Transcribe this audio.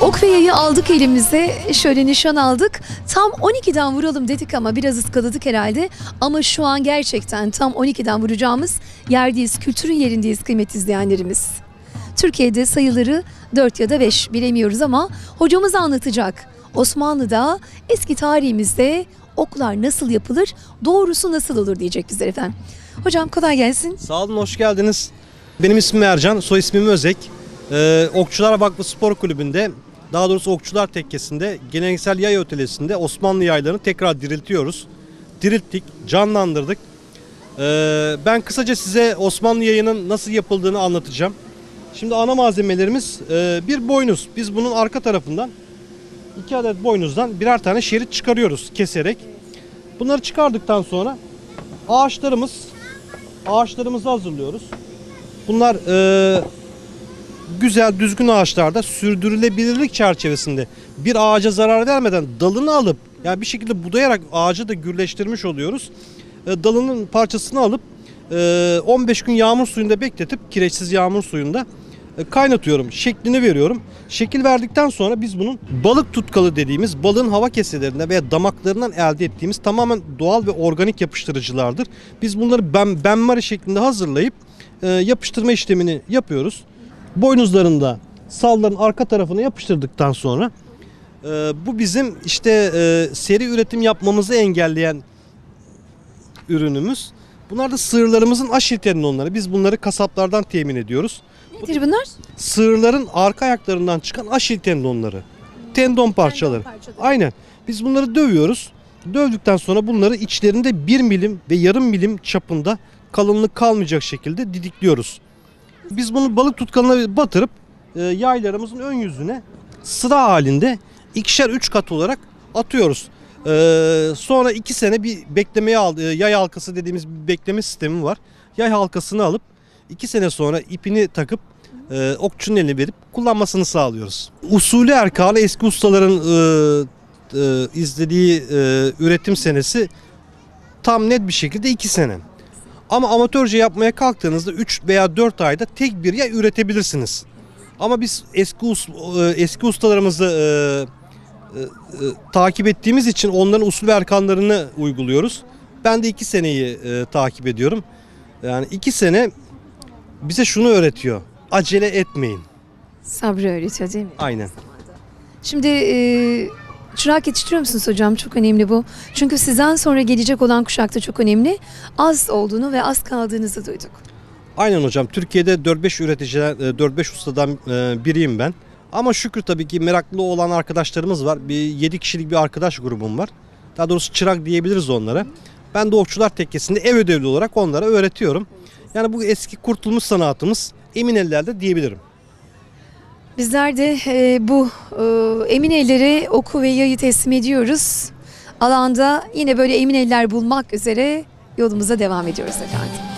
Ok ve yayı aldık elimize, şöyle nişan aldık. Tam 12'den vuralım dedik ama biraz ıskaladık herhalde. Ama şu an gerçekten tam 12'den vuracağımız yerdeyiz, kültürün yerindeyiz kıymetli izleyenlerimiz. Türkiye'de sayıları 4 ya da 5 bilemiyoruz ama hocamız anlatacak. Osmanlı'da eski tarihimizde oklar nasıl yapılır, doğrusu nasıl olur diyecek bizler efendim. Hocam kolay gelsin. Sağ olun, hoş geldiniz. Benim ismim Ercan, soy ismim Özek. Okçular Vakfı Spor Kulübü'nde, daha doğrusu Okçular Tekkesi'nde, geleneksel yay ötelesinde Osmanlı yaylarını tekrar diriltiyoruz. Dirilttik, canlandırdık. Ben kısaca size Osmanlı yayının nasıl yapıldığını anlatacağım. Şimdi ana malzemelerimiz bir boynuz. Biz bunun arka tarafından 2 adet boynuzdan birer tane şerit çıkarıyoruz keserek. Bunları çıkardıktan sonra ağaçlarımızı hazırlıyoruz. Bunlar güzel düzgün ağaçlarda sürdürülebilirlik çerçevesinde bir ağaca zarar vermeden dalını alıp, yani bir şekilde budayarak ağacı da gürleştirmiş oluyoruz. Dalının parçasını alıp 15 gün yağmur suyunda bekletip, kireçsiz yağmur suyunda kaynatıyorum. Şeklini veriyorum. Şekil verdikten sonra biz bunun balık tutkalı dediğimiz, balığın hava keselerinde veya damaklarından elde ettiğimiz tamamen doğal ve organik yapıştırıcılardır. Biz bunları benmari şeklinde hazırlayıp yapıştırma işlemini yapıyoruz. Boynuzlarında salların arka tarafına yapıştırdıktan sonra bu bizim işte seri üretim yapmamızı engelleyen ürünümüz. Bunlar da sığırlarımızın aşil tendonları. Biz bunları kasaplardan temin ediyoruz. Nedir bunlar? Sığırların arka ayaklarından çıkan aşil tendonları. Tendon parçaları. Aynen. Biz bunları dövüyoruz. Dövdükten sonra bunları içlerinde 1 milim ve yarım milim çapında kalınlık kalmayacak şekilde didikliyoruz. Biz bunu balık tutkalına batırıp yaylarımızın ön yüzüne sıra halinde 2'şer 3 kat olarak atıyoruz. Sonra 2 sene bir beklemeye yay halkası dediğimiz bir bekleme sistemi var. Yay halkasını alıp 2 sene sonra ipini takıp okçunun eline verip kullanmasını sağlıyoruz. Usulü erkanı eski ustaların izlediği üretim senesi tam net bir şekilde 2 sene. Ama amatörce yapmaya kalktığınızda 3 veya 4 ayda tek bir yay üretebilirsiniz. Ama biz eski ustalarımızı takip ettiğimiz için onların usul ve erkanlarını uyguluyoruz. Ben de 2 seneyi takip ediyorum. Yani 2 sene bize şunu öğretiyor: acele etmeyin. Sabrı öğretiyor değil mi? Aynen. Şimdi çırak yetiştiriyor musunuz hocam? Çok önemli bu. Çünkü sizden sonra gelecek olan kuşakta çok önemli. Az olduğunu ve az kaldığınızı duyduk. Aynen hocam. Türkiye'de 4-5 üreticiler, 4-5 ustadan biriyim ben. Ama şükür tabii ki meraklı olan arkadaşlarımız var. Bir 7 kişilik bir arkadaş grubum var. Daha doğrusu çırak diyebiliriz onlara. Ben de Okçular Tekkesi'nde ev ödevli olarak onlara öğretiyorum. Yani bu eski kurtulmuş sanatımız emin ellerde diyebilirim. Bizler de bu emin ellere oku ve yayı teslim ediyoruz. Alanda yine böyle emin eller bulmak üzere yolumuza devam ediyoruz efendim.